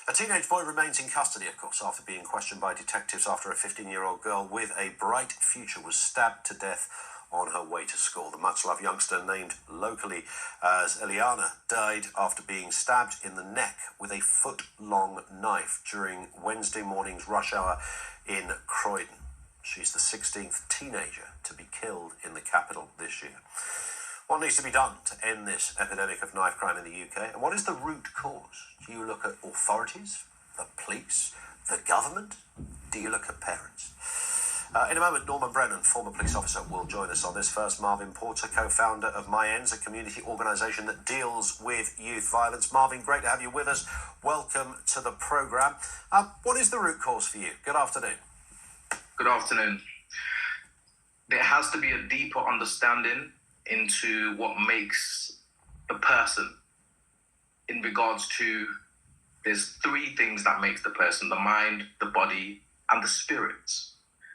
A teenage boy remains in custody, of course, after being questioned by detectives after a 15-year-old girl with a bright future was stabbed to death on her way to school. The much-loved youngster, named locally as Eliana, died after being stabbed in the neck with a foot-long knife during Wednesday morning's rush hour in Croydon. She's the 16th teenager to be killed in the capital this year. What needs to be done to end this epidemic of knife crime in the UK? And what is the root cause? Do you look at authorities, the police, the government? Do you look at parents? In a moment, Norman Brennan, former police officer, will join us on this. First, Marvin Porter, co-founder of My Ends, a community organisation that deals with youth violence. Marvin, great to have you with us. Welcome to the programme. What is the root cause for you? Good afternoon. Good afternoon. There has to be a deeper understanding into what makes a person in regards to, there's three things that makes the person: the mind, the body, and the spirit.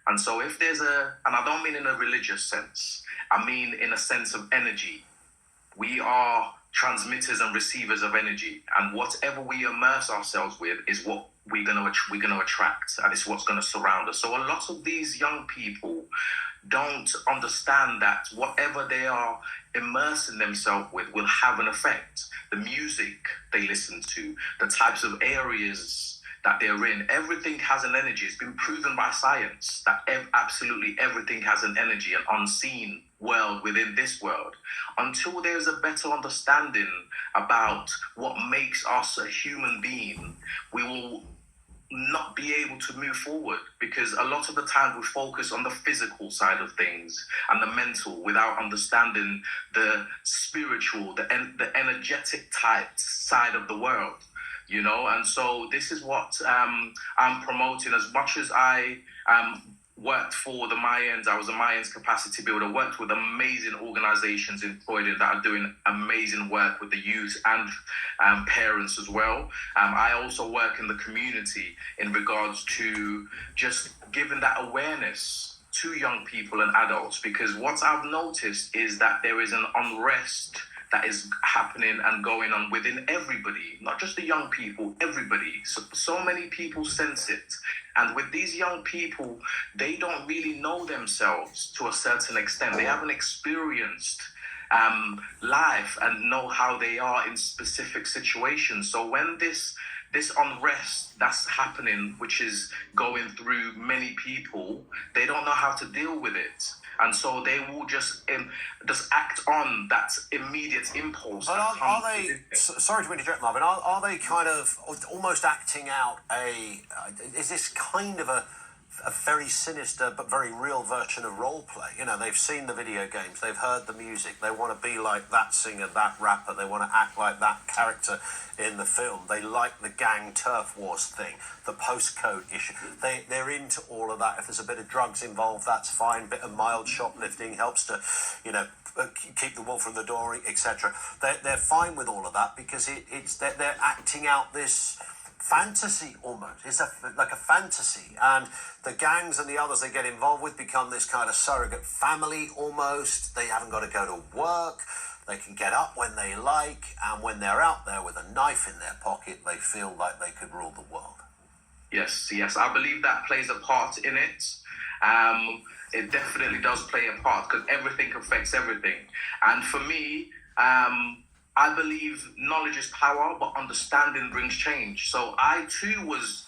And so if there's and I don't mean in a religious sense, I mean in a sense of energy. We are transmitters and receivers of energy, and whatever we immerse ourselves with is what we're going to attract, and it's what's going to surround us. So a lot of these young people don't understand that whatever they are immersing themselves with will have an effect. The music they listen to, the types of areas that they're in, everything has an energy. It's been proven by science that absolutely everything has an energy, an unseen world within this world. Until there's a better understanding about what makes us a human being, we will not be able to move forward, because a lot of the time we focus on the physical side of things and the mental without understanding the spiritual, the energetic type side of the world, you know. And so this is what I'm promoting. As much as I worked for the Mayans, I was a Mayans capacity builder, worked with amazing organizations in Croydon that are doing amazing work with the youth and parents as well. I also work in the community in regards to just giving that awareness to young people and adults, because what I've noticed is that there is an unrest that is happening and going on within everybody, not just the young people, everybody. So many people sense it. And with these young people, they don't really know themselves to a certain extent. They haven't experienced life and know how they are in specific situations. So when this unrest that's happening, which is going through many people, they don't know how to deal with it. And so they will just act on that immediate impulse. But are they, sorry to interject, Marvin, are they kind of almost acting out is this kind of a very sinister but very real version of role play? You know, they've seen the video games, they've heard the music, they want to be like that singer, that rapper, they want to act like that character in the film. They like the gang turf wars thing, the postcode issue. They're into all of that. If there's a bit of drugs involved, that's fine. Bit of mild shoplifting helps to, you know, keep the wolf from the door, etc. They're fine with all of that because they're acting out this fantasy almost. It's like a fantasy, and the gangs and the others they get involved with become this kind of surrogate family almost. They haven't got to go to work. They can get up when they like, and when they're out there with a knife in their pocket, they feel like they could rule the world. Yes, I believe that plays a part in it. It definitely does play a part, because everything affects everything. And for me, I believe knowledge is power, but understanding brings change. So I too was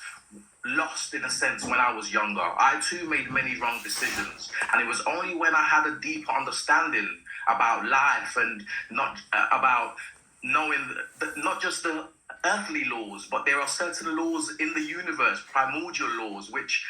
lost in a sense when I was younger. I too made many wrong decisions. And it was only when I had a deeper understanding about life and not about knowing not just the earthly laws, but there are certain laws in the universe, primordial laws, which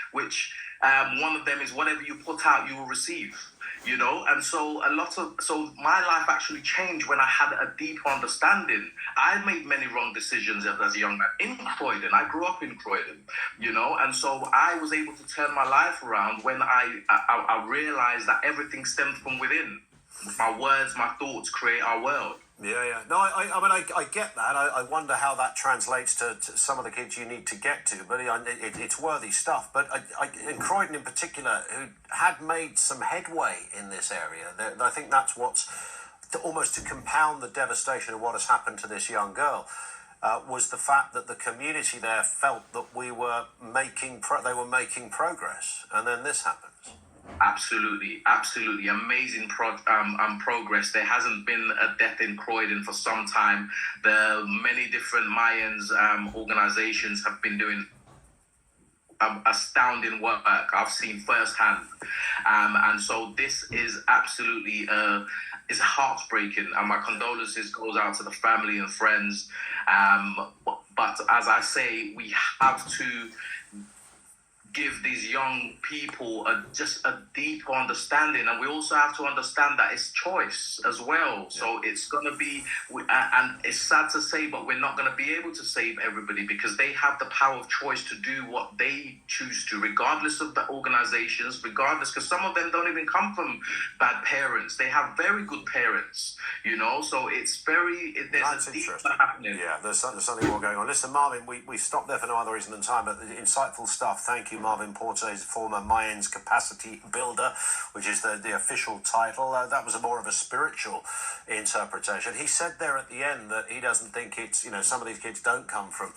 one of them is whatever you put out, you will receive. You know, and so my life actually changed when I had a deeper understanding. I made many wrong decisions as a young man in Croydon. I grew up in Croydon, you know, and so I was able to turn my life around when I realized that everything stems from within. My words, my thoughts create our world. Yeah. No, I mean, I get that. I wonder how that translates to some of the kids you need to get to, but it's worthy stuff. But in Croydon in particular, who had made some headway in this area, I think that's what's almost to compound the devastation of what has happened to this young girl. was the fact that the community there felt that they were making progress, and then this happens. Absolutely amazing progress. There hasn't been a death in Croydon for some time. The many different Mayans organizations have been doing astounding work I've seen firsthand, and so this is absolutely is heartbreaking, and my condolences goes out to the family and friends, but as I say, we have to give these young people just a deeper understanding, and we also have to understand that it's choice as well. So it's going to be, and it's sad to say, but we're not going to be able to save everybody, because they have the power of choice to do what they choose to, regardless of the organizations, regardless, because some of them don't even come from bad parents. They have very good parents, so it's there's a deep happening. Yeah, there's something more going on. Listen, Marvin, we stopped there for no other reason than time, but insightful stuff. Thank you, Marvin Portes, former Mayans capacity builder, which is the official title. That was more of a spiritual interpretation. He said there at the end that he doesn't think it's, some of these kids don't come from,